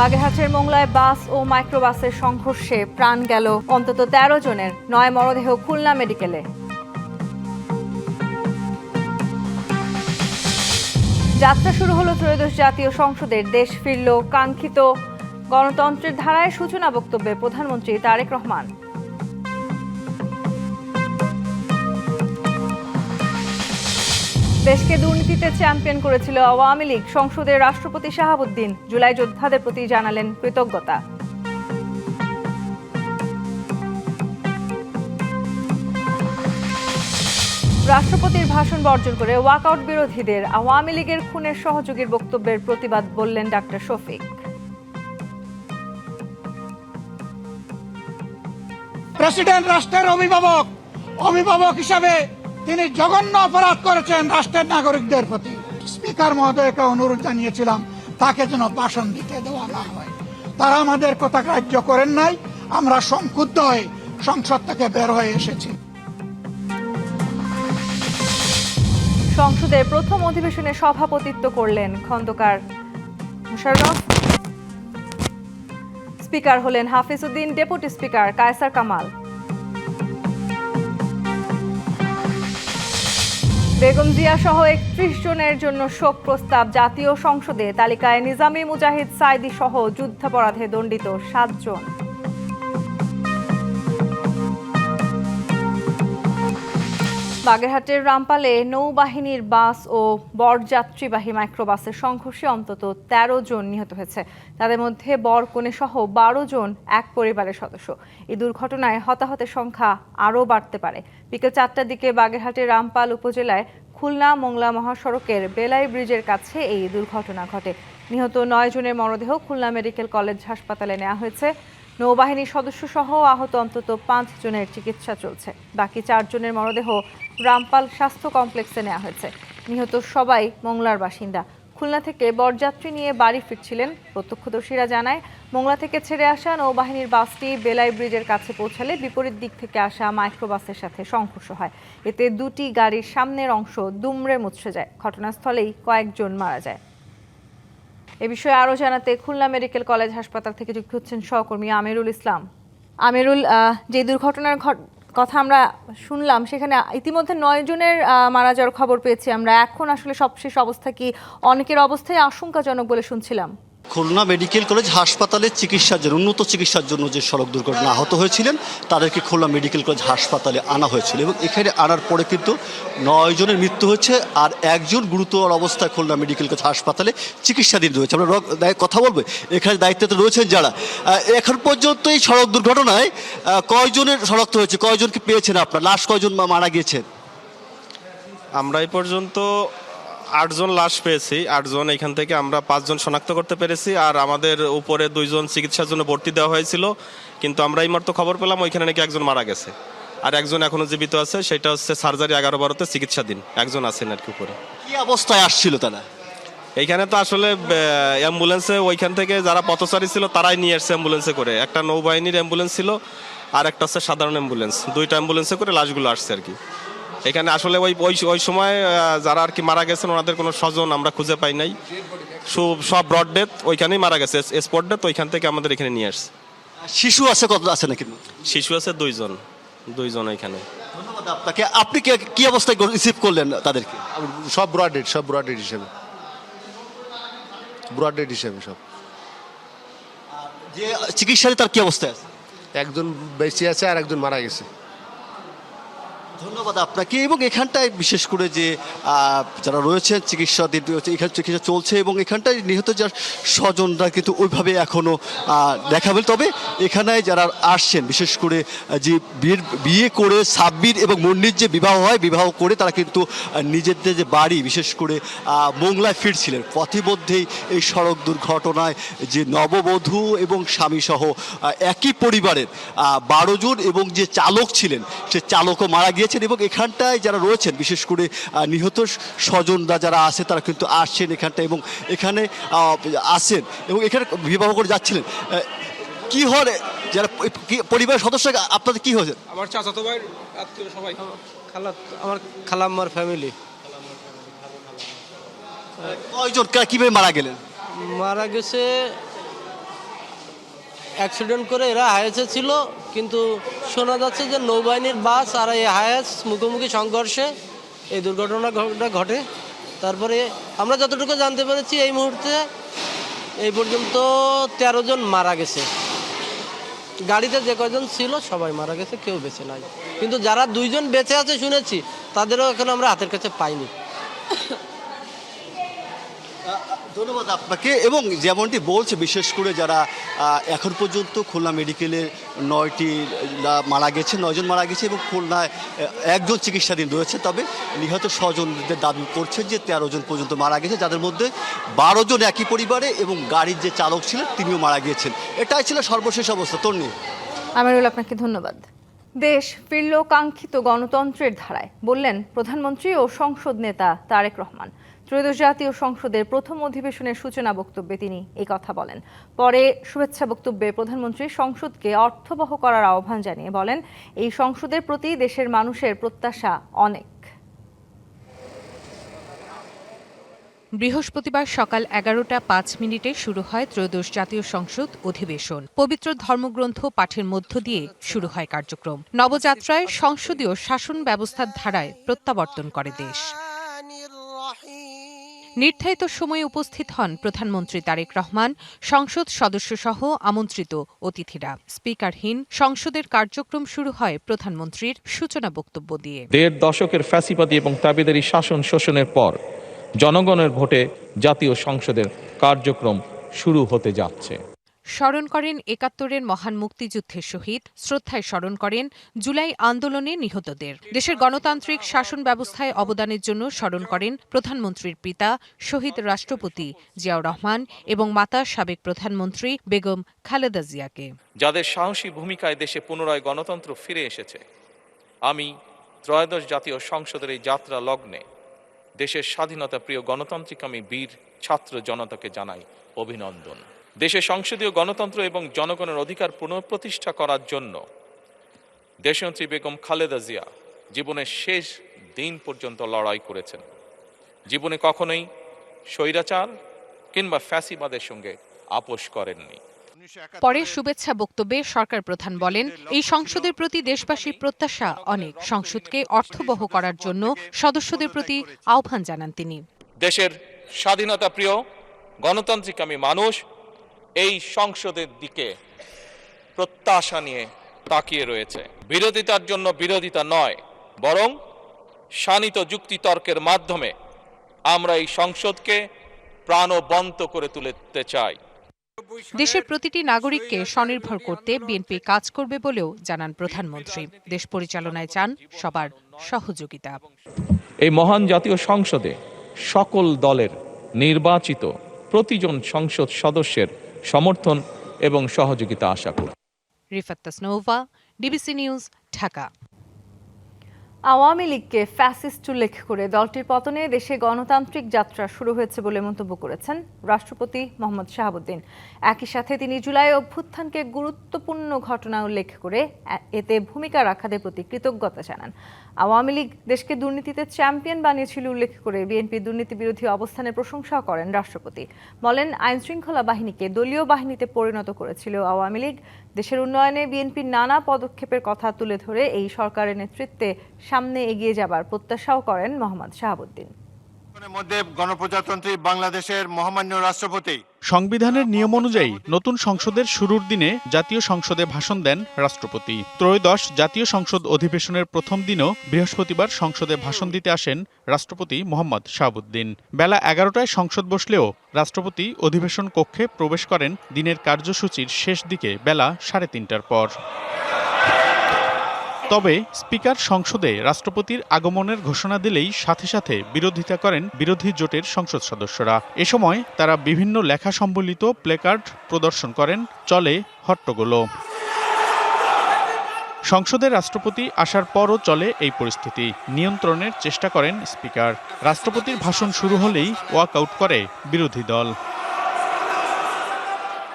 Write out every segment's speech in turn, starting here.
বাগেরহাটের মোংলায় বাস ও মাইক্রোবাসের সংঘর্ষে প্রাণ গেল অন্তত ১৩ জনের, ৯ মরদেহ খুলনা মেডিকেলে। যাত্রা শুরু হলো ত্রয়োদশ জাতীয় সংসদের। দেশ ফিরল কাঙ্ক্ষিত গণতন্ত্রের ধারায় সূচনা বক্তব্যে প্রধানমন্ত্রী তারেক রহমান। দেশকে দুর্নীতিতে চ্যাম্পিয়ন করেছিল আওয়ামী লীগ। সংসদের রাষ্ট্রপতি শাহাবুদ্দিন জুলাই যোদ্ধাদের প্রতি জানালেন কৃতজ্ঞতা। রাষ্ট্রপতির ভাষণ বর্জন করে ওয়াকআউট বিরোধীদের আওয়ামী লীগের খুনের সহযোগীর বক্তব্যের প্রতিবাদ বললেন ডাক্তার শফিক। প্রেসিডেন্ট রাষ্ট্রের অভিভাবক হিসাবে তিনি জঘন্য অপরাধ করেছেন রাষ্ট্রের নাগরিকদের প্রতি। স্পিকার মহোদয়কে অনুরোধ জানিয়েছিলাম তাকে যেন ভাষণ দিতে দেওয়া না হয়। তারা আমাদের কথা গ্রাহ্য করেন নাই। আমরা সংক্ষুব্ধ হয়ে সংসদ থেকে বের হয়ে এসেছি। সংসদের প্রথম অধিবেশনে সভাপতিত্ব করলেন খন্দকার মোশাররফ। স্পিকার হলেন হাফিজ উদ্দিন, ডেপুটি স্পিকার কায়সার কামাল। বেগম জিয়া সহ ৩১ জনের জন্য শোক প্রস্তাব। জাতীয় সংসদে তালিকায় নিজামী মুজাহিদ সাইদি সহ যুদ্ধাপরাধে দণ্ডিত ৭ জন। বাগেরহাটের রামপালে নৌবাহিনীর বাস ও বরযাত্রীবাহী মাইক্রোবাসের সংঘর্ষে অন্তত ১৩ জন নিহত হয়েছে। তাদের মধ্যে বর কনে সহ ১২ জন এক পরিবারের সদস্য। এই দুর্ঘটনায় হতাহতের সংখ্যা আরও বাড়তে পারে। বিকেল ৪টার দিকে বাগেরহাটের রামপাল উপজেলায় খুলনা মোংলা মহাসড়কের বেলাই ব্রিজের কাছে এই দুর্ঘটনা ঘটে। নিহত ৯ জনের মরদেহ খুলনা মেডিকেল কলেজ হাসপাতালে নেওয়া হয়েছে। নৌবাহিনীর সদস্য সহ আহত অন্তত ৫ জনের চিকিৎসা চলছে। বাকি ৪ জনের মরদেহ রামপাল স্বাস্থ্য কমপ্লেক্সে নেওয়া হয়েছে। নিহত সবাই মোংলার বাসিন্দা। খুলনা থেকে বরযাত্রী নিয়ে বাড়ি ফিরছিলেন। প্রত্যক্ষদর্শীরা জানায়, মোংলা থেকে ছেড়ে আসা নৌবাহিনীর বাসটি বেলাই ব্রিজের কাছে পৌঁছালে বিপরীত দিক থেকে আসা মাইক্রোবাসের সাথে সংঘর্ষ হয়। এতে দুটি গাড়ির সামনের অংশ দুমড়ে মুচড়ে যায়। ঘটনাস্থলেই কয়েকজন মারা যায়। এ বিষয়ে আরও জানাতে খুলনা মেডিকেল কলেজ হাসপাতাল থেকে যুক্ত হচ্ছেন সহকর্মী আমিরুল ইসলাম। আমিরুল, যে দুর্ঘটনার কথা আমরা শুনলাম সেখানে ইতিমধ্যে ৯ জনের মারা যাওয়ার খবর পেয়েছি আমরা। এখন আসলে সবশেষ অবস্থা কি? অনেকের অবস্থায় আশঙ্কাজনক বলে শুনছিলাম। খুলনা মেডিকেল কলেজ হাসপাতালে চিকিৎসার জন্য উন্নত চিকিৎসার জন্য যে সড়ক দুর্ঘটনা আহত হয়েছিলেন তাদেরকে খুলনা মেডিকেল কলেজ হাসপাতালে আনা হয়েছিল এবং এখানে আনার পরে কিন্তু ৯ জনের মৃত্যু হয়েছে আর ১ জন গুরুতর অবস্থায় খুলনা মেডিকেল কলেজ হাসপাতালে চিকিৎসাধীন রয়েছে। আমরা কথা বলবো এখানে দায়িত্বে রয়েছেন যারা। এখন পর্যন্ত এই সড়ক দুর্ঘটনায় কয়জনের শনাক্ত হয়েছে, কয়জনকে পেয়েছেন আপনার, লাশ কয়জন মারা গিয়েছেন? আমরা এই পর্যন্ত ৮ জন লাশ পেয়েছি। ৮ জন, এখান থেকে আমরা ৫ জন শনাক্ত করতে পেরেছি। আর আমাদের উপরে ২ জন চিকিৎসার জন্য ভর্তি দেওয়া হয়েছিল, কিন্তু আমরা এই মাত্র খবর পেলাম ওইখানে নাকি ১ জন মারা গেছে আর ১ জন এখনো জীবিত আছে। সেটা হচ্ছে সার্জারি ১১-১২তে চিকিৎসাধীন ১ জন আছেন আর কি উপরে। কি অবস্থায় আসছিল তারা? এইখানে তো আসলে অ্যাম্বুলেন্সে ওইখান থেকে যারা পথচারী ছিল তারাই নিয়ে আসছে অ্যাম্বুলেন্সে করে। একটা নৌবাহিনীর অ্যাম্বুলেন্স ছিল আর একটা হচ্ছে সাধারণ অ্যাম্বুলেন্স, ২টা অ্যাম্বুলেন্সে করে লাশগুলো আসছে আর কি। এখানে আসলে ওই সময় যারা আর কি মারা গেছেন ওনাদের কোনো স্বজন আমরা খুঁজে পাই নাই। সব ব্রড ডেথ ওইখানেই মারা গেছে, স্পট ডেথ ওইখান থেকে আমাদের এখানে নিয়ে আসছে। শিশু আছে কত আছে নাকি? শিশু আছে ২ জন এখানে। ধন্যবাদ আপনাকে। আপনি কি অবস্থায় রিসিভ করলেন তাদেরকে? সব ব্রড ডেড হিসেবে সব। যে চিকিৎসায় তার কি অবস্থায় আছে? একজন বেঁচে আছে আর একজন মারা গেছে। ধন্যবাদ আপনাকে। এবং এখানটায় বিশেষ করে যে যারা রয়েছেন চিকিৎসাধীন রয়েছে, এখানে চিকিৎসা চলছে এবং এখানটায় নিহত যার স্বজনরা কিন্তু ওইভাবে এখনও দেখা মেলে। তবে এখানে যারা আসছেন বিশেষ করে যে বিয়ে করে সাব্বির এবং মুন্নির যে বিবাহ হয়, বিবাহ করে তারা কিন্তু নিজেদের যে বাড়ি বিশেষ করে মোংলায় ফিরছিলেন। পথিমধ্যেই এই সড়ক দুর্ঘটনায় যে নববধূ এবং স্বামীসহ একই পরিবারের ১২ জন এবং যে চালক ছিলেন সে চালকও মারা গিয়েছেন। এবং এখানটায় যারা রয়েছেন বিশেষ করে নিহত স্বজনরা যারা আছে তারা কিন্তু আসছেন এখানটায় এবং এখানে আসেন এবং এখানে বিবাহ করে যাচ্ছিলেন। কি হয় যারা পরিবারের সদস্য আপনাদের কি হয়েছে? আমার চাচাতো ভাই আত্মীয় সবাই, আমার খালাম্মার ফ্যামিলি। কয়জন কিভাবে মারা গেলেন? মারা গেছে অ্যাক্সিডেন্ট করে এরা হায়াসে ছিল, কিন্তু শোনা যাচ্ছে যে নৌবাহিনীর বাস আর এই হায়াস মুখোমুখি সংঘর্ষে এই দুর্ঘটনাটা ঘটে। তারপরে আমরা যতটুকু জানতে পেরেছি এই মুহূর্তে এই পর্যন্ত 13 জন মারা গেছে। গাড়িতে যে কয়জন ছিল সবাই মারা গেছে, কেউ বেঁচে নাই। কিন্তু যারা 2 জন বেঁচে আছে শুনেছি, তাদেরও এখন আমরা হাতের কাছে পাইনি। ধন্যবাদ আপনাকে। এবং যেমনটি বলছে, বিশেষ করে যারা এখন পর্যন্ত খুলনা মেডিকেলে 9টি মারা গেছে, 9 জন মারা গেছে এবং খুলনায় 1 জন চিকিৎসাধীন রয়েছে। তবে নিহত স্বজনদের দাবি করছে যে 13 জন পর্যন্ত মারা গেছে, যাদের মধ্যে 12 জন একই পরিবারে এবং গাড়ির যে চালক ছিলেন তিনিও মারা গিয়েছেন। এটাই ছিল সর্বশেষ অবস্থা। তন্নি, আমিরুল, আপনাকে ধন্যবাদ। দেশ ফিরল কাঙ্ক্ষিত গণতন্ত্রের ধারায়, বললেন প্রধানমন্ত্রী ও সংসদ নেতা তারেক রহমান। ত্রয়োদশ জাতীয় সংসদের প্রথম অধিবেশনের সূচনা বক্তব্যে তিনি এই কথা বলেন। পরে শুভেচ্ছা বক্তব্যে প্রধানমন্ত্রী সংসদকে অর্থবহ করার আহ্বান জানিয়ে বলেন, এই সংসদের প্রতি দেশের মানুষের প্রত্যাশা অনেক। বৃহস্পতিবার সকাল 11টা 5 শুরু হয় ত্রয়োদশ জাতীয় সংসদ অধিবেশন। পবিত্র ধর্মগ্রন্থ পাঠের মধ্য দিয়ে শুরু হয় কার্যক্রম। নবযাত্রায় সংসদীয় শাসন ব্যবস্থার ধারায় প্রত্যাবর্তন করে দেশ। নির্ধারিত সময়ে উপস্থিত হন প্রধানমন্ত্রী তারেক রহমান, সংসদ সদস্যসহ আমন্ত্রিত অতিথিরা। স্পিকারহীন সংসদের কার্যক্রম শুরু হয় প্রধানমন্ত্রীর সূচনা বক্তব্য দিয়ে। 1.5 দশকের ফ্যাসিবাদী এবং তাবেদারি শাসন শোষণের পর জনগণের ভোটে জাতীয় সংসদের কার্যক্রম শুরু হতে যাচ্ছে। স্মরণ করেন ৭১-এর মহান মুক্তিযুদ্ধের শহীদ, শ্রদ্ধায় স্মরণ করেন জুলাই আন্দোলনে নিহতদের। দেশের গণতান্ত্রিক শাসন ব্যবস্থায় অবদানের জন্য স্মরণ করেন প্রধানমন্ত্রীর পিতা শহীদ রাষ্ট্রপতি জিয়াউর রহমান এবং মাতা সাবেক প্রধানমন্ত্রী বেগম খালেদা জিয়াকে, যাদের সাহসী ভূমিকায় দেশে পুনরায় গণতন্ত্র ফিরে এসেছে। আমি ত্রয়োদশ জাতীয় সংসদের এই যাত্রা লগ্নে দেশের স্বাধীনতা প্রিয় গণতান্ত্রিকামী বীর ছাত্র জনতাকে জানাই অভিনন্দন। দেশে সংসদীয় গণতন্ত্র এবং জনগণের অধিকার পুনঃপ্রতিষ্ঠা করার জন্য দেশনেত্রী বেগম খালেদা জিয়া জীবনের শেষ দিন পর্যন্ত লড়াই করেছেন। জীবনে কখনোই স্বৈরাচার কিংবা ফ্যাসিবাদের সঙ্গে আপোষ করেননি। পরে শুভেচ্ছা বক্তব্যে সরকার প্রধান বলেন, এই সংসদের প্রতি দেশবাসীর প্রত্যাশা অনেক। সংসদকে অর্থবহ করার জন্য সদস্যদের প্রতি আহ্বান জানান তিনি। দেশের স্বাধীনতা প্রিয় গণতান্ত্রিকামী মানুষ এই সংসদের দিকে প্রত্যাশা নিয়ে তাকিয়ে রয়েছে। বিরোধিতার জন্য বিরোধিতা নয়, বরং শানিত যুক্তিতর্কের মাধ্যমে আমরা এই সংসদকে প্রাণবন্ত করে তুলতে চাই। দেশের প্রতিটি নাগরিককে স্বনির্ভর করতে বিএনপি কাজ করবে বলেও জানান প্রধানমন্ত্রী। দেশ পরিচালনায় চান সবার সহযোগিতা। এই মহান জাতীয় সংসদে সকল দলের নির্বাচিত প্রতিজন সংসদ সদস্যের সমর্থন এবং সহযোগিতা আশা করি। Rifat Tasnova, DBC news, Dhaka. আওয়ামী লীগকে ফ্যাসিস্ট উল্লেখ করে দলটির পতনে দেশে গণতান্ত্রিক যাত্রা শুরু হয়েছে বলে মন্তব্য করেছেন রাষ্ট্রপতি মোহাম্মদ শাহাবুদ্দিন। একই সাথে তিনি জুলাই অভ্যুত্থানকে গুরুত্বপূর্ণ ঘটনা উল্লেখ করে এতে ভূমিকা রাখাদের প্রতি কৃতজ্ঞতা জানান। আওয়ামী লীগ দেশকে দুর্নীতিতে চ্যাম্পিয়ন বানিয়েছিল উল্লেখ করে বিএনপির দুর্নীতি বিরোধী অবস্থানের প্রশংসাও করেন রাষ্ট্রপতি। বলেন, আইনশৃঙ্খলা বাহিনীকে দলীয় বাহিনীতে পরিণত করেছিল আওয়ামী লীগ। দেশের উন্নয়নে বিএনপির নানা পদক্ষেপের কথা তুলে ধরে এই সরকারের নেতৃত্বে সামনে এগিয়ে যাবার প্রত্যাশাও করেন মোহাম্মদ শাহাবুদ্দিন। মধ্যে গণপ্রজাতন্ত্রী বাংলাদেশের মহামান্য রাষ্ট্রপতি সংবিধানের নিয়ম অনুযায়ী নতুন সংসদের শুরুর দিনে জাতীয় সংসদে ভাষণ দেন রাষ্ট্রপতি। ত্রয়োদশ জাতীয় সংসদ অধিবেশনের প্রথম দিনও বৃহস্পতিবার সংসদে ভাষণ দিতে আসেন রাষ্ট্রপতি মোহাম্মদ শাহাবুদ্দিন। বেলা 11টায় সংসদ বসলেও রাষ্ট্রপতি অধিবেশন কক্ষে প্রবেশ করেন দিনের কার্যসূচির শেষ দিকে বেলা 3:30টার পর। তবে স্পিকার সংসদে রাষ্ট্রপতির আগমনের ঘোষণা দিলেই সাথে সাথে বিরোধিতা করেন বিরোধী জোটের সংসদ সদস্যরা। এ সময় তারা বিভিন্ন লেখা সম্বলিত প্লেকার্ড প্রদর্শন করেন, চলে হট্টগোলও। সংসদে রাষ্ট্রপতি আসার পরও চলে এই পরিস্থিতি। নিয়ন্ত্রণের চেষ্টা করেন স্পিকার। রাষ্ট্রপতির ভাষণ শুরু হলেই ওয়াকআউট করে বিরোধী দল।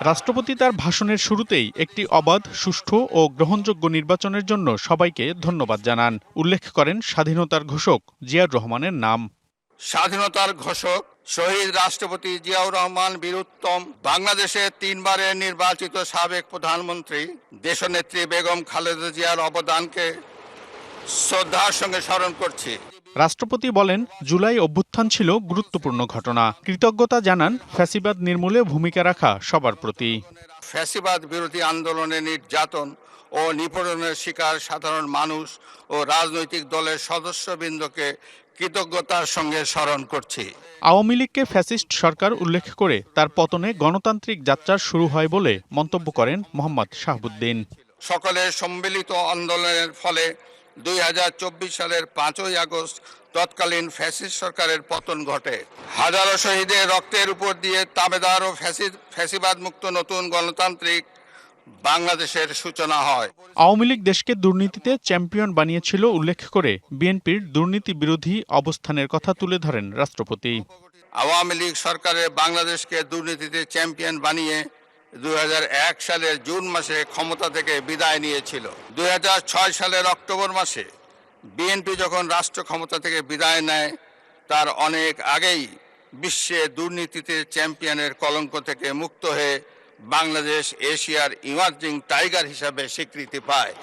রাষ্ট্রপতি তার ভাষণের শুরুতেই একটি অবাধ, সুষ্ঠু ও গ্রহণযোগ্য নির্বাচনের জন্য সবাইকে ধন্যবাদ জানান। উল্লেখ করেন স্বাধীনতার ঘোষক জিয়াউর রহমানের নাম। স্বাধীনতার ঘোষক শহীদ রাষ্ট্রপতি জিয়াউর রহমান বীর উত্তম, বাংলাদেশের 3 বারের নির্বাচিত সাবেক প্রধানমন্ত্রী দেশনেত্রী বেগম খালেদা জিয়ার অবদানকে শ্রদ্ধার সঙ্গে স্মরণ করছি। রাষ্ট্রপতি বলেন, জুলাই অভ্যুত্থান ছিল গুরুত্বপূর্ণ ঘটনা। কৃতজ্ঞতা জানান ফ্যাসিবাদ নির্মূলে ভূমিকা রাখা সবার প্রতি। ফ্যাসিবাদ বিরোধী আন্দোলনে নির্যাতন ও নিপীড়নের শিকার সাধারণ মানুষ ও রাজনৈতিক দলের সদস্যবৃন্দকে কৃতজ্ঞতার সঙ্গে স্মরণ করছি। আওয়ামী লীগকে ফ্যাসিস্ট সরকার উল্লেখ করে তার পতনে গণতান্ত্রিক যাত্রা শুরু হয় বলে মন্তব্য করেন মোহাম্মদ শাহাবুদ্দিন। সকলের সম্মিলিত আন্দোলনের ফলে 2024 সালের 5ই আগস্ট তৎকালীন ফ্যাসিস্ট সরকারের পতন ঘটে। হাজারো শহীদের রক্তের উপর দিয়ে তাবেদার ও ফ্যাসিবাদ মুক্ত নতুন গণতান্ত্রিক বাংলাদেশের সূচনা হয়। আওয়ামী লীগ দেশকে দুর্নীতিতে চ্যাম্পিয়ন বানিয়েছিল উল্লেখ করে বিএনপির দুর্নীতি বিরোধী অবস্থানের কথা তুলে ধরেন রাষ্ট্রপতি। আওয়ামী লীগ সরকারের বাংলাদেশকে দুর্নীতিতে চ্যাম্পিয়ন বানিয়ে 2001 সালের জুন মাসে ক্ষমতা থেকে বিদায় নিয়েছিল। 2006 সালের অক্টোবর মাসে বিএনপি যখন রাষ্ট্র ক্ষমতা থেকে বিদায় নেয়, তার অনেক আগেই বিশ্বে দুর্নীতিতে চ্যাম্পিয়নের কলঙ্ক থেকে মুক্ত হয়ে বাংলাদেশ এশিয়ার ইমার্জিং টাইগার হিসাবে স্বীকৃতি পায়।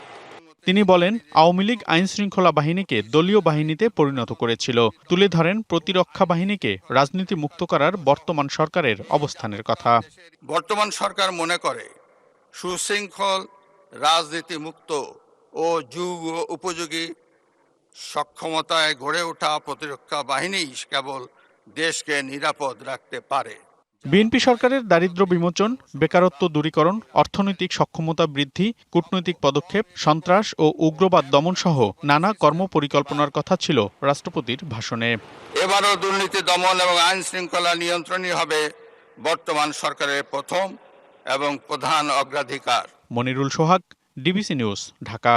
তিনি বলেন, আওয়ামী লীগ আইনশৃঙ্খলা বাহিনীকে দলীয় বাহিনীতে পরিণত করেছিল। তুলে ধরেন প্রতিরক্ষা বাহিনীকে রাজনীতি মুক্ত করার বর্তমান সরকারের অবস্থানের কথা। বর্তমান সরকার মনে করে সুশৃঙ্খল, রাজনীতি মুক্ত ও যুগ উপযোগী সক্ষমতায় গড়ে ওঠা প্রতিরক্ষা বাহিনী কেবল দেশকে নিরাপদ রাখতে পারে। বিএনপি সরকারের দারিদ্র্য বিমোচন, বেকারত্ব দূরীকরণ, অর্থনৈতিক সক্ষমতা বৃদ্ধি, কূটনৈতিক পদক্ষেপ, সন্ত্রাস ও উগ্রবাদ দমন সহ নানা কর্মপরিকল্পনার কথা ছিল রাষ্ট্রপতির ভাষণে। এবারও দুর্নীতি দমন এবং আইন শৃঙ্খলা নিয়ন্ত্রণই হবে বর্তমান সরকারের প্রথম এবং প্রধান অগ্রাধিকার। মনিরুল সোহাগ, ডিবিসি নিউজ, ঢাকা।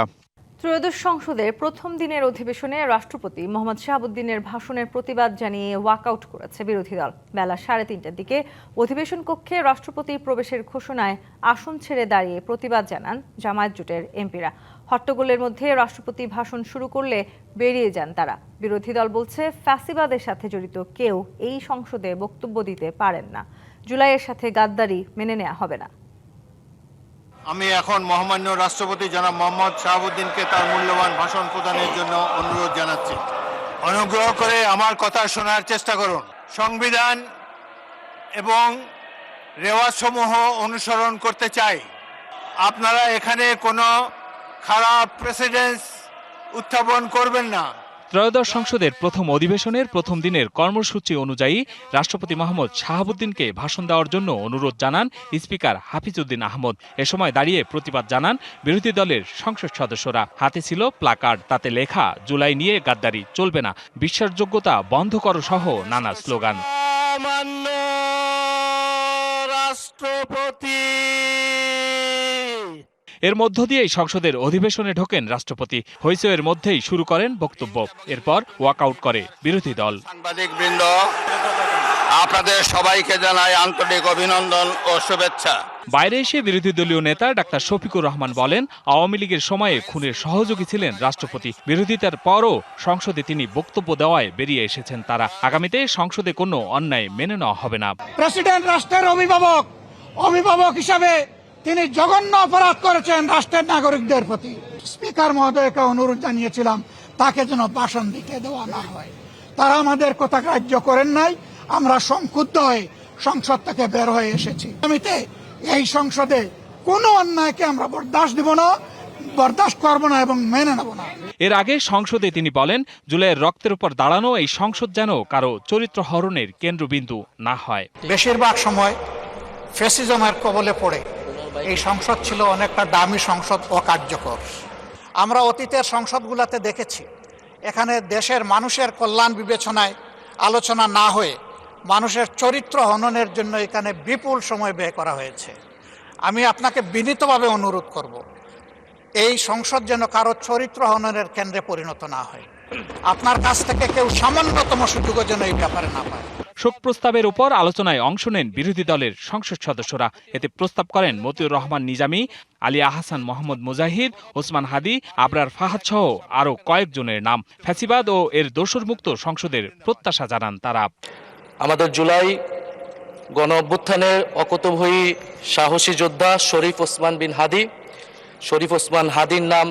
ত্রয়োদশ সংসদের প্রথম দিনের অধিবেশনে রাষ্ট্রপতি মোহাম্মদ শাহাবুদ্দিনের ভাষণের প্রতিবাদ জানিয়ে ওয়াকআউট করেছে বিরোধী দল। বেলা 3:30টার দিকে অধিবেশন কক্ষে রাষ্ট্রপতির প্রবেশের ঘোষণায় আসন ছেড়ে দাঁড়িয়ে প্রতিবাদ জানান জামায়াত জোটের এমপিরা। হট্টগোলের মধ্যে রাষ্ট্রপতি ভাষণ শুরু করলে বেরিয়ে যান তারা। বিরোধী দল বলছে, ফ্যাসিবাদের সাথে জড়িত কেউ এই সংসদে বক্তব্য দিতে পারেন না। জুলাইয়ের সাথে গাদ্দারি মেনে নেওয়া হবে না। আমি এখন মহামান্য রাষ্ট্রপতি জনাব মোহাম্মদ শাহাবুদ্দিনকে তার মূল্যবান ভাষণ প্রদানের জন্য অনুরোধ জানাচ্ছি। অনুগ্রহ করে আমার কথা শোনার চেষ্টা করুন। সংবিধান এবং রেওয়াজসমূহ অনুসরণ করতে চাই। আপনারা এখানে কোনো খারাপ প্রেসিডেন্স উত্থাপন করবেন না। ত্রয়োদশ সংসদের প্রথম অধিবেশনের প্রথম দিনের কর্মসূচি অনুযায়ী রাষ্ট্রপতি মোহাম্মদ শাহাবুদ্দিনকে ভাষণ দেওয়ার জন্য অনুরোধ জানান স্পিকার হাফিজউদ্দিন আহমদ। এ সময় দাঁড়িয়ে প্রতিবাদ জানান বিরোধী দলের সংসদ সদস্যরা। হাতে ছিল প্লাকার্ড, তাতে লেখা জুলাই নিয়ে গাদ্দারি চলবে না, বিশ্বাসযোগ্যতা বন্ধ করো সহ নানা স্লোগান। রাষ্ট্রপতি এর মধ্য দিয়েই সংসদের অধিবেশনে ঢোকেন রাষ্ট্রপতি। হইচইয়ের মধ্যেই শুরু করেন বক্তব্য। এরপর ওয়াকআউট করে বিরোধী দল। সাংবাদিকবৃন্দ, আপনাদের সবাইকে জানাই আন্তরিক অভিনন্দন ও শুভেচ্ছা। বাইরে এসে বিরোধী দলীয় নেতা ডাক্তার শফিকুর রহমান বলেন, আওয়ামী লীগের সময়ে খুনের সহযোগী ছিলেন রাষ্ট্রপতি। বিরোধিতার পরও সংসদে তিনি বক্তব্য দেওয়ায় বেরিয়ে এসেছেন তারা। আগামীতে সংসদে কোনো অন্যায় মেনে নেওয়া হবে না। প্রেসিডেন্ট রাষ্ট্রের অভিভাবক হিসাবে তিনি জঘন্য অপরাধ করেছেন রাষ্ট্রের নাগরিকদের প্রতি। স্পিকার মহোদয়কে অনুরোধ জানিয়েছিলাম তাকে যেন ভাষণ দিতে দেওয়া না হয়। তারা আমাদের কথা গ্রাহ্য করেন নাই। আমরা সংক্ষুব্ধ হয়ে সংসদ থেকে বের হয়ে এসেছি। আগামীতে এই সংসদে কোনো অন্যায়কে আমরা বরদাস্ত করব না এবং মেনে নেব না। এর আগে সংসদে তিনি বলেন, জুলাইয়ের রক্তের উপর দাঁড়ানো এই সংসদ যেন কারো চরিত্র হরণের কেন্দ্রবিন্দু না হয়। বেশিরভাগ সময় ফ্যাসিজমের কবলে পড়ে এই সংসদ ছিল অনেকটা দামি সংসদ, অকার্যকর। আমরা অতীতের সংসদগুলোতে দেখেছি, এখানে দেশের মানুষের কল্যাণ বিবেচনায় আলোচনা না হয়ে মানুষের চরিত্র হননের জন্য এখানে বিপুল সময় ব্যয় করা হয়েছে। আমি আপনাকে বিনীতভাবে অনুরোধ করব, এই সংসদ যেন কারো চরিত্র হননের কেন্দ্রে পরিণত না হয়। আপনার কাছ থেকে কেউ সামান্যতম সুযোগও যেন এই ব্যাপারে না পায়। শোক প্রস্তাবের উপর আলোচনায় অংশ নেন বিরোধী দলের সংসদ সদস্যরা। এতে প্রস্তাব করেন মতিউর রহমান নিজামী, আলী আহসান, মোহাম্মদ মুজাহিদ, ওসমান হাদি, আবরার ফাহাদ সহ আরও কয়েকজনের নাম। ফ্যাসিবাদ ও এর দোসরমুক্ত সংসদের প্রত্যাশা জানান তারা। আমাদের জুলাই গণ অভ্যুত্থানের অকুতোভয়ী সাহসী যোদ্ধা শরীফ ওসমান হাদির নাম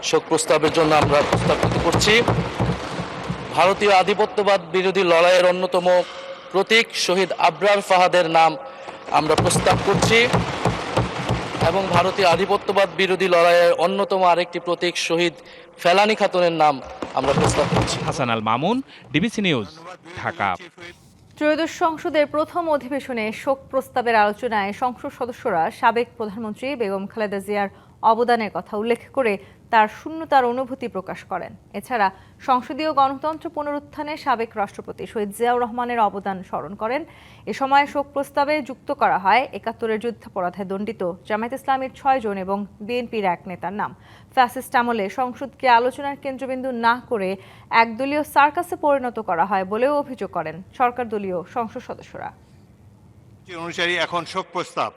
শোক প্রস্তাবের জন্য আমরা প্রস্তাবিত করছি। ভারতীয় আধিপত্যবাদ বিরোধী লড়াইয়ের অন্যতম প্রতীক শহীদ আবরার ফাহাদের নাম আমরা প্রস্তাব করছি এবং ভারতীয় আধিপত্যবাদ বিরোধী লড়াইয়ের অন্যতম আরেকটি প্রতীক শহীদ ফেলানী খাতুনের নাম আমরা প্রস্তাব করছি। Hasan Al Mamun, DBC news, Dhaka. ত্রয়োদশ সংসদের প্রথম অধিবেশনে শোক প্রস্তাবের আলোচনায় সংসদ সদস্যরা সাবেক প্রধানমন্ত্রী বেগম খালেদা জিয়ার অবদানের কথা উল্লেখ করে তার শূন্যতার অনুভূতি প্রকাশ করেন। এছাড়া সংসদীয় গণতন্ত্র পুনরুত্থানে সাবেক রাষ্ট্রপতি শহীদ জিয়াউর রহমানের অবদান স্মরণ করেন। এ সময় শোক প্রস্তাবে যুক্ত করা হয় ৭১-এর যুদ্ধাপরাধে দণ্ডিত জামায়াত ইসলামীর ৬ জন এবং বিএনপির এক নেতার নাম। ফ্যাসিস্ট আমলে সংসদকে আলোচনার কেন্দ্রবিন্দু না করে একদলীয় সার্কাসে পরিণত করা হয় বলেও অভিযোগ করেন সরকার দলীয় সংসদ সদস্যরা। অনুসারী এখন শোক প্রস্তাব।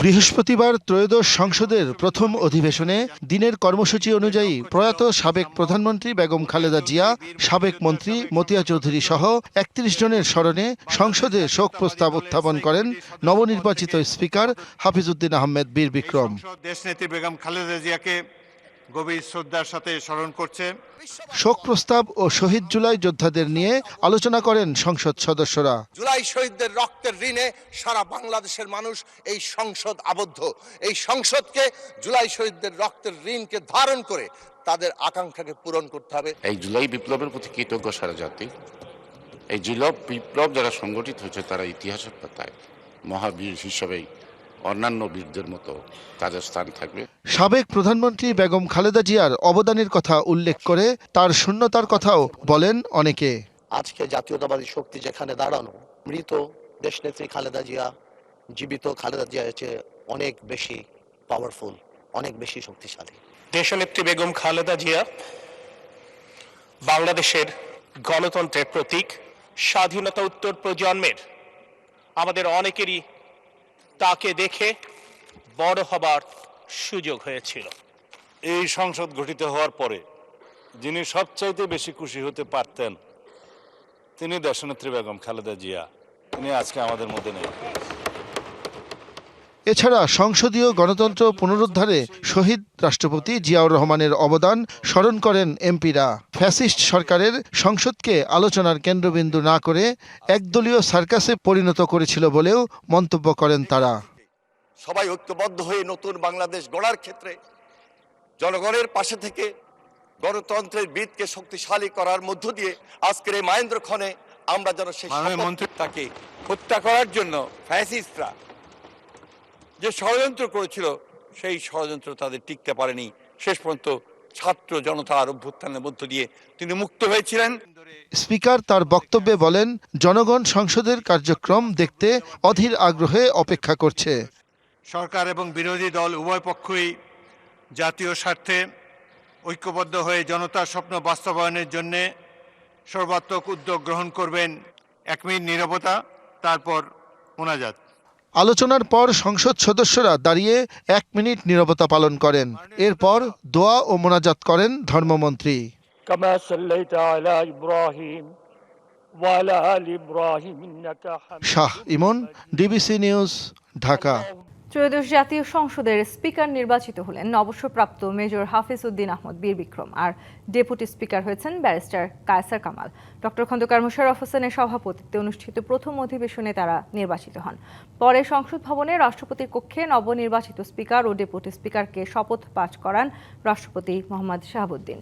বৃহস্পতিবার ত্রয়োদশ সংসদের প্রথম অধিবেশনে দিনের কর্মসূচি অনুযায়ী প্রয়াত সাবেক প্রধানমন্ত্রী বেগম খালেদা জিয়া, সাবেক মন্ত্রী মতিয়া চৌধুরী সহ ৩১ জনের স্মরণে সংসদে শোক প্রস্তাব উত্থাপন করেন নবনির্বাচিত স্পিকার হাফিজউদ্দিন আহমেদ বীর বিক্রম। দেশনেত্রী বেগম খালেদা জিয়াকে গভীর শ্রদ্ধার সাথে স্মরণ করছে। শোক প্রস্তাব ও শহীদ জুলাই যোদ্ধাদের নিয়ে আলোচনা করেন সংসদ সদস্যরা। জুলাই শহীদদের রক্তের ঋণে সারা বাংলাদেশের মানুষ এই সংসদ আবদ্ধ। এই সংসদকে জুলাই শহীদদের রক্তের ঋণকে ধারণ করে তাদের আকাঙ্ক্ষাকে পূরণ করতে হবে। এই জুলাই বিপ্লবের প্রতি কৃতজ্ঞ সারা জাতি। এই জুলাই বিপ্লব যারা সংগঠিত হয়েছে তারা ইতিহাসের পাতায় মহাবীর হিসেবেই অন্যান্য বীরদের মতো তাদের স্থান থাকবে। সাবেক প্রধানমন্ত্রী বেগম খালেদা জিয়ার অবদানের কথা উল্লেখ করে তার শূন্যতার কথাও বলেন অনেকে। আজকে জাতীয়তাবাদী শক্তি যেখানে দাঁড়ানো, মৃত দেশনেত্রী খালেদা জিয়া জীবিত খালেদা জিয়ার চেয়ে অনেক বেশি পাওয়ারফুল, অনেক বেশি শক্তিশালী। দেশনেত্রী বেগম খালেদা জিয়া বাংলাদেশের গণতন্ত্রের প্রতীক। স্বাধীনতা উত্তর প্রজন্মের আমাদের অনেকেরই তাকে দেখে বড় হবার সুযোগ হয়েছিল। এই সংসদ গঠিত হওয়ার পরে যিনি সবচাইতে বেশি খুশি হতে পারতেন তিনি দেশনেত্রী বেগম খালেদা জিয়া। তিনি আজকে আমাদের মধ্যে নেই। এছাড়া সংসদীয় গণতন্ত্র পুনরুদ্ধারে শহীদ রাষ্ট্রপতি জিয়াউর রহমানের অবদান স্মরণ করেন এমপিরা। ফ্যাসিস্ট সরকারের সংসদকে আলোচনার কেন্দ্রবিন্দু না করে একদলীয় সার্কাসে পরিণত করেছিল বলেও মন্তব্য করেন তারা। সবাই ঐক্যবদ্ধ হয়ে নতুন বাংলাদেশ গড়ার ক্ষেত্রে জনগণের পাশে থেকে গণতন্ত্রের ভিতকে শক্তিশালী করার মধ্য দিয়ে আজকের এই মহেন্দ্রক্ষণে আমরা যেন সেই তাকে হত্যা করার জন্য ফ্যাসিস্টরা যে ষড়যন্ত্র করেছিল সেই ষড়যন্ত্র তাদের টিকতে পারেনি। শেষ পর্যন্ত ছাত্র জনতার অভ্যুত্থানের মধ্য দিয়ে তিনি মুক্ত হয়েছিলেন। স্পিকার তার বক্তব্যে বলেন, জনগণ সংসদের কার্যক্রম দেখতে অধীর আগ্রহে অপেক্ষা করছে। সরকার এবং বিরোধী দল উভয় পক্ষই জাতীয় স্বার্থে ঐক্যবদ্ধ হয়ে জনতার স্বপ্ন বাস্তবায়নের জন্য সর্বাত্মক উদ্যোগ গ্রহণ করবেন। 1 মিনিট নীরবতা, তারপর মোনাজাত। আলোচনার পর সংসদ সদস্যরা দাঁড়িয়ে 1 মিনিট নীরবতা পালন করেন। এরপর দোয়া ও মোনাজাত করেন ধর্মমন্ত্রী। শাহ ইমন, ডিবিসি নিউজ, ঢাকা। ত্রয়োদশ জাতীয় সংসদের স্পিকার নির্বাচিত হলেন অবসরপ্রাপ্ত মেজর হাফিজউদ্দিন আহমদ বীর বিক্রম, আর ডেপুটি স্পিকার হয়েছেন ব্যারিস্টার কায়সার কামাল। ডক্টর খন্দকার মোশাররফ হোসেনের সভাপতিত্বে অনুষ্ঠিত প্রথম অধিবেশনে তারা নির্বাচিত হন। পরে সংসদ ভবনে রাষ্ট্রপতির কক্ষে নবনির্বাচিত স্পিকার ও ডেপুটি স্পিকারকে শপথ পাঠ করান রাষ্ট্রপতি মোহাম্মদ শাহাবুদ্দিন।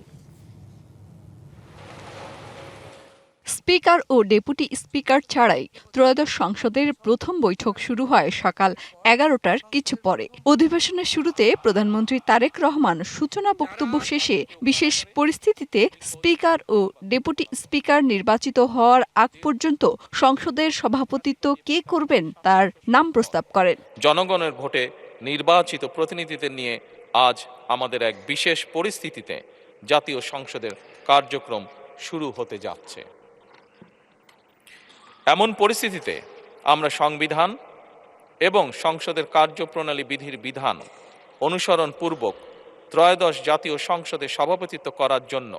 স্পিকার ও ডেপুটি স্পিকার ছাড়াই ত্রয়োদশ সংসদের প্রথম বৈঠক শুরু হয় সকাল 11টার কিছু পরে। অধিবেশনের শুরুতে প্রধানমন্ত্রী তারেক রহমান সূচনা বক্তব্য শেষে বিশেষ পরিস্থিতিতে স্পিকার ও ডেপুটি স্পিকার নির্বাচিত হওয়ার আগ পর্যন্ত সংসদের সভাপতিত্ব কে করবেন তার নাম প্রস্তাব করেন। জনগণের ভোটে নির্বাচিত প্রতিনিধিদের নিয়ে আজ আমাদের এক বিশেষ পরিস্থিতিতে জাতীয় সংসদের কার্যক্রম শুরু হতে যাচ্ছে। এমন পরিস্থিতিতে আমরা সংবিধান এবং সংসদের কার্যপ্রণালী বিধির বিধান অনুসরণ পূর্বক ত্রয়োদশ জাতীয় সংসদে সভাপতিত্ব করার জন্য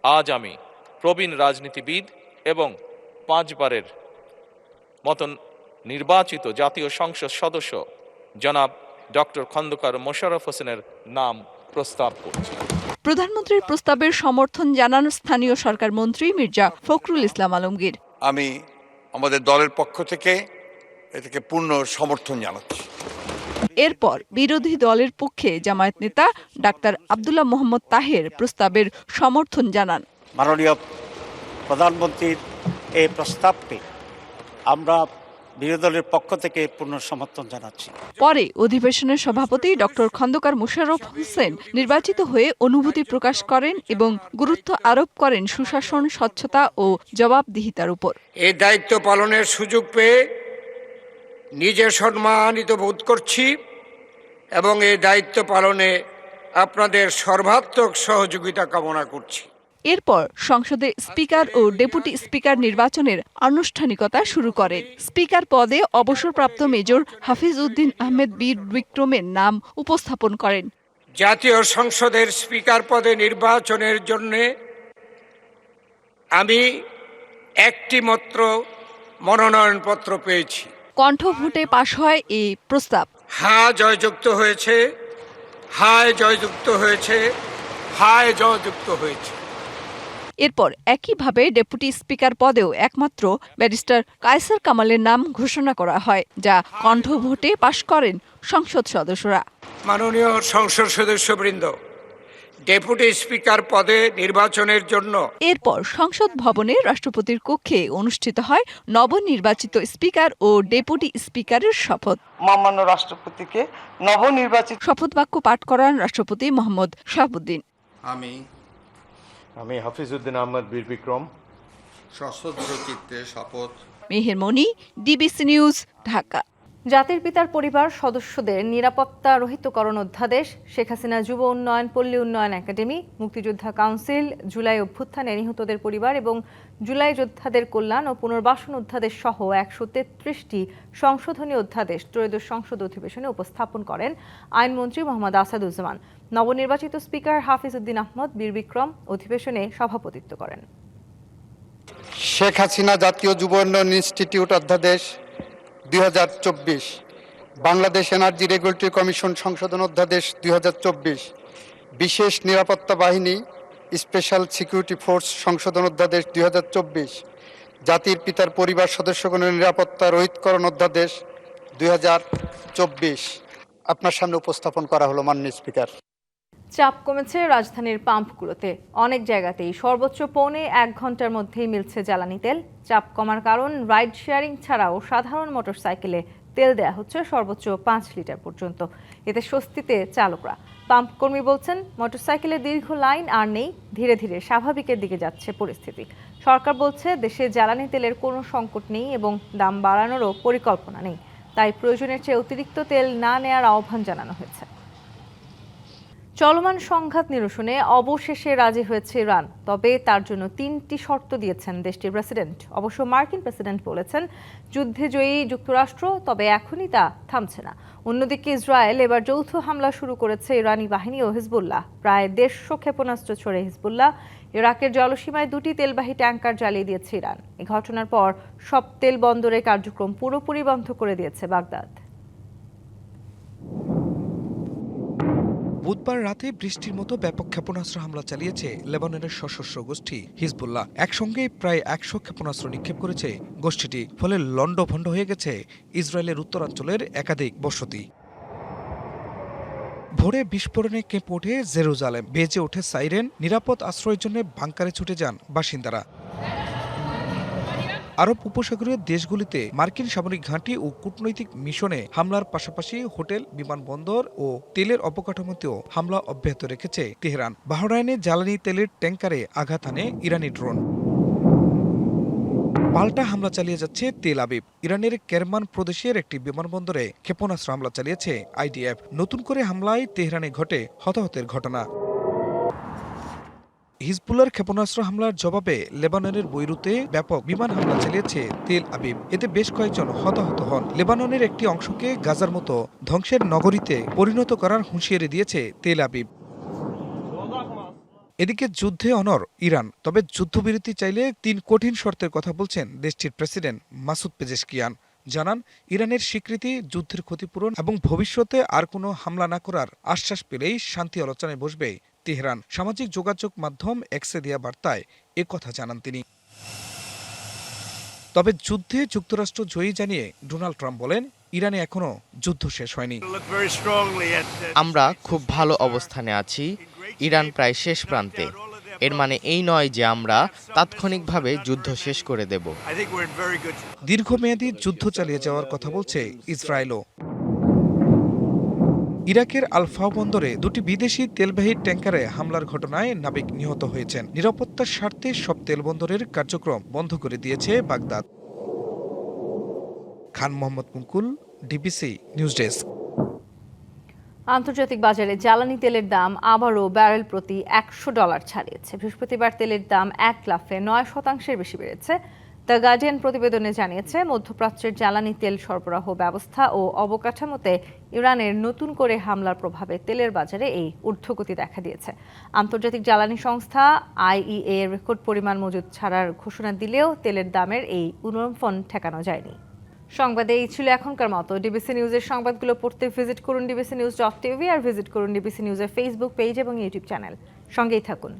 আজ আমি প্রবীণ রাজনীতিবিদ এবং 5 বারের মতন নির্বাচিত জাতীয় সংসদ সদস্য জনাব ডক্টর খন্দকার মোশাররফ হোসেনের নাম প্রস্তাব করছি। প্রধানমন্ত্রীর প্রস্তাবের সমর্থন জানান স্থানীয় সরকার মন্ত্রী মির্জা ফখরুল ইসলাম আলমগীর। আমি আমাদের দলের পক্ষ থেকে এটাকে পূর্ণ সমর্থন জানাচ্ছি। এরপর বিরোধী দলের পক্ষে জামায়াত নেতা ডাক্তার আব্দুল্লাহ মোহাম্মদ তাহের প্রস্তাবের সমর্থন জানান। মাননীয় প্রধানমন্ত্রীর এই প্রস্তাবকে আমরা বিরোধী দলের পক্ষ থেকে পূর্ণ সমর্থন জানাচ্ছি। পরে অধিবেশনের সভাপতি ডক্টর খন্দকার মোশাররফ হোসেন নির্বাচিত হয়ে অনুভূতি প্রকাশ করেন এবং গুরুত্ব আরোপ করেন সুশাসন, স্বচ্ছতা ও জবাবদিহিতার উপর। এই দায়িত্ব পালনের সুযোগ পেয়ে নিজে সম্মানিত বোধ করছি এবং এই দায়িত্ব পালনে আপনাদের সর্বাত্মক সহযোগিতা কামনা করছি। এরপর সংসদে স্পিকার ও ডেপুটি স্পিকার নির্বাচনের আনুষ্ঠানিকতা শুরু করেন। স্পিকার পদে অবসরপ্রাপ্ত মেজর হাফিজ উদ্দিন আহমেদ বীর বিক্রমের নাম উপস্থাপন করেন। জাতীয় সংসদের স্পিকার পদে নির্বাচনের জন্য আমি একটি মাত্র মনোনয়নপত্র পেয়েছি। কণ্ঠভোটে পাশ হয় এই প্রস্তাব। হ্যাঁ জয়যুক্ত হয়েছে, হায় জয়যুক্ত হয়েছে, হায় জয়যুক্ত হয়েছে। এরপর একইভাবে ডেপুটি স্পিকার পদেও একমাত্র ব্যারিস্টার কায়সার কামালের নাম ঘোষণা করা হয়, যা কণ্ঠভোটে পাশ করেন সংসদ সদস্যরা। মাননীয় সংসদ সদস্যবৃন্দ, ডেপুটি স্পিকার পদে নির্বাচনের জন্য এরপর সংসদ ভবনে রাষ্ট্রপতির কক্ষে অনুষ্ঠিত হয় নবনির্বাচিত স্পিকার ও ডেপুটি স্পিকারের শপথ। মহামান্য রাষ্ট্রপতিকে নবনির্বাচিত শপথ বাক্য পাঠ করান রাষ্ট্রপতি মোহাম্মদ শাহাবুদ্দিন। আমি হাফিজ উদ্দিন আহমেদ বীর বিক্রম সশ্রদ্ধ চিত্তে শপথ। মেহের মনি, ডিবিসি নিউজ, ঢাকা। জাতির পিতার পরিবার সদস্যদের নিরাপত্তা রহিতকরণ অধ্যাদেশ, শেখ হাসিনা যুব উন্নয়ন, পল্লী উন্নয়ন একাডেমি, মুক্তিযোদ্ধা কাউন্সিল, জুলাই অভ্যুত্থানে নিহতদের পরিবার এবং জুলাই যোদ্ধাদের কল্যাণ ও পুনর্বাসন অধ্যাদেশ সহ 133টি সংশোধনী অধ্যাদেশ ত্রয়োদশ সংসদ অধিবেশনে উপস্থাপন করেন আইনমন্ত্রী মোহাম্মদ আসাদুজ্জামান। নবনির্বাচিত স্পিকার হাফিজ উদ্দিন আহমদ বীর বিক্রম অধিবেশনে সভাপতিত্ব করেন। শেখ হাসিনা জাতীয় যুব উন্নয়ন ইনস্টিটিউট অধ্যাদেশ 2024, বাংলাদেশ এনার্জি রেগুলেটরি কমিশন সংশোধন অধ্যাদেশ 2024, বিশেষ নিরাপত্তা বাহিনী স্পেশাল সিকিউরিটি ফোর্স সংশোধন অধ্যাদেশ 2024, জাতির পিতার পরিবার সদস্যগণের নিরাপত্তা রহিতকরণ অধ্যাদেশ 2024 আপনার সামনে উপস্থাপন করা হলো মাননীয় স্পিকার। চাপ কমেছে রাজধানীর পাম্পগুলোতে, অনেক জায়গাতেই সর্বোচ্চ 1.5 ঘন্টার মধ্যেই মিলছে জ্বালানি তেল। চাপ কমার কারণ রাইড শেয়ারিং ছাড়াও সাধারণ মোটরসাইকেলে তেল দেয়া হচ্ছে সর্বোচ্চ 5 লিটার পর্যন্ত। এতে স্বস্তিতে চালকরা। পাম্প কর্মী বলছেন, মোটরসাইকেলে দীর্ঘ লাইন আর নেই, ধীরে ধীরে স্বাভাবিকের দিকে যাচ্ছে পরিস্থিতি। সরকার বলছে দেশে জ্বালানি তেলের কোনো সংকট নেই এবং দাম বাড়ানোরও পরিকল্পনা নেই, তাই প্রয়োজনের চেয়ে অতিরিক্ত তেল না নেয়ার আহ্বান জানানো হয়েছে। চলমান সংঘাত নিরসনে অবশেষে রাজি হয়েছে ইরান, তবে তার জন্য 3টি শর্ত দিয়েছেন দেশটির প্রেসিডেন্ট। অবশ্য মার্কিন প্রেসিডেন্ট বলেছেন যুদ্ধে জয়ী যুক্তরাষ্ট্র, তবে এখনই তা থামছে না। অন্যদিকে ইসরায়েল এবার যৌথ হামলা শুরু করেছে ইরানি বাহিনী ও হিজবুল্লাহ। প্রায় 150 ক্ষেপণাস্ত্র ছড়ে হিজবুল্লাহ। ইরাকের জলসীমায় 2টি তেলবাহী ট্যাঙ্কার জ্বালিয়ে দিয়েছে ইরান। এই ঘটনার পর সব তেল বন্দরের কার্যক্রম পুরোপুরি বন্ধ করে দিয়েছে বাগদাদ। বুধবার রাতে বৃষ্টির মতো ব্যাপক ক্ষেপণাস্ত্র হামলা চালিয়েছে লেবাননের সশস্ত্র গোষ্ঠী হিজবুল্লাহ। একসঙ্গে প্রায় 100 ক্ষেপণাস্ত্র নিক্ষেপ করেছে গোষ্ঠীটি, ফলে লণ্ডভণ্ড হয়ে গেছে ইসরায়েলের উত্তরাঞ্চলের একাধিক বসতি। ভোরে বিস্ফোরণে কেঁপে ওঠে জেরুজালেম, বেজে ওঠে সাইরেন। নিরাপদ আশ্রয়ের জন্য বাংকারে ছুটে যান বাসিন্দারা। আরব উপসাগরীয় দেশগুলিতে মার্কিন সামরিক ঘাঁটি ও কূটনৈতিক মিশনে হামলার পাশাপাশি হোটেল, বিমানবন্দর ও তেলের অবকাঠামোতেও হামলা অব্যাহত রেখেছে তেহরান। বাহরাইনে জ্বালানি তেলের ট্যাঙ্কারে আঘাত হানে ইরানি ড্রোন। পাল্টা হামলা চালিয়ে যাচ্ছে তেল আবিব। ইরানের কেরমান প্রদেশের একটি বিমানবন্দরে ক্ষেপণাস্ত্র হামলা চালিয়েছে আইডিএফ। নতুন করে হামলায় তেহরানে ঘটে হতাহতের ঘটনা। হিজবুল্লাহর ক্ষেপণাস্ত্র হামলার জবাবে লেবাননের বৈরুতে ব্যাপক বিমান হামলা চালিয়েছে তেল আবিব। এতে বেশ কয়েকজন হতাহত হন। লেবাননের একটি অংশকে গাজার মতো ধ্বংসের নগরীতে পরিণত করার হুঁশিয়ারি দিয়েছে তেল আবিব। এদিকে যুদ্ধে অনড় ইরান, তবে যুদ্ধবিরতি চাইলে 3 কঠিন শর্তের কথা বলছেন দেশটির প্রেসিডেন্ট মাসুদ পেজেশকিয়ান। জানান, ইরানের স্বীকৃতি, যুদ্ধের ক্ষতিপূরণ এবং ভবিষ্যতে আর কোনো হামলা না করার আশ্বাস পেলেই শান্তি আলোচনায় বসবে তেহরান। সামাজিক যোগাযোগ মাধ্যম এক্সে দেয়া বার্তায় একথা জানান তিনি। তবে যুদ্ধে যুক্তরাষ্ট্র জয়ী জানিয়ে ডোনাল্ড ট্রাম্প বলেন, ইরানে এখনো যুদ্ধ শেষ হয়নি। আমরা খুব ভালো অবস্থানে আছি। ইরান প্রায় শেষ প্রান্তে। এর মানে এই নয় যে আমরা তাৎক্ষণিকভাবে যুদ্ধ শেষ করে দেব। দীর্ঘমেয়াদী যুদ্ধ চালিয়ে যাওয়ার কথা বলছে ইসরায়েলও। ইরাকের আলফাও বন্দরে 2টি বিদেশি তেলবাহী ট্যাঙ্কারে হামলার ঘটনায় নাবিক নিহত হয়েছেন। নিরাপত্তার স্বার্থে সব তেল বন্দরের কার্যক্রম বন্ধ করে দিয়েছে বাগদাদ। খান মোহাম্মদ মুকুল, ডিবিসি নিউজ ডেস্ক। আন্তর্জাতিক বাজারে জ্বালানি তেলের দাম আবারও ব্যারেল প্রতি $100 ছাড়িয়েছে। বৃহস্পতিবার তেলের দাম 1 লাফে 9% বেশি বেড়েছে। দ্য গার্ডিয়ান প্রতিবেদনে জানিয়েছে, মধ্যপ্রাচ্যের জ্বালানি তেল সরবরাহ ব্যবস্থা ও অবকাঠামোতে ইরানের নতুন করে হামলার প্রভাবে তেলের বাজারে এই ঊর্ধ্বগতি দেখা দিয়েছে। আন্তর্জাতিক জ্বালানি সংস্থা IEA রেকর্ড পরিমাণ মজুদ ছাড়ার ঘোষণা দিলেও তেলের দামের এই উন্নয়ন ঠেকানো যায়নি। সংবাদে এই ছিল এখনকার মতো। ডিবিসি নিউজের সংবাদগুলো পড়তে ভিজিট করুন dbcnews.tv আর ভিজিট করুন ডিবিসি নিউজের ফেসবুক পেজ এবং ইউটিউব চ্যানেল। সঙ্গেই থাকুন।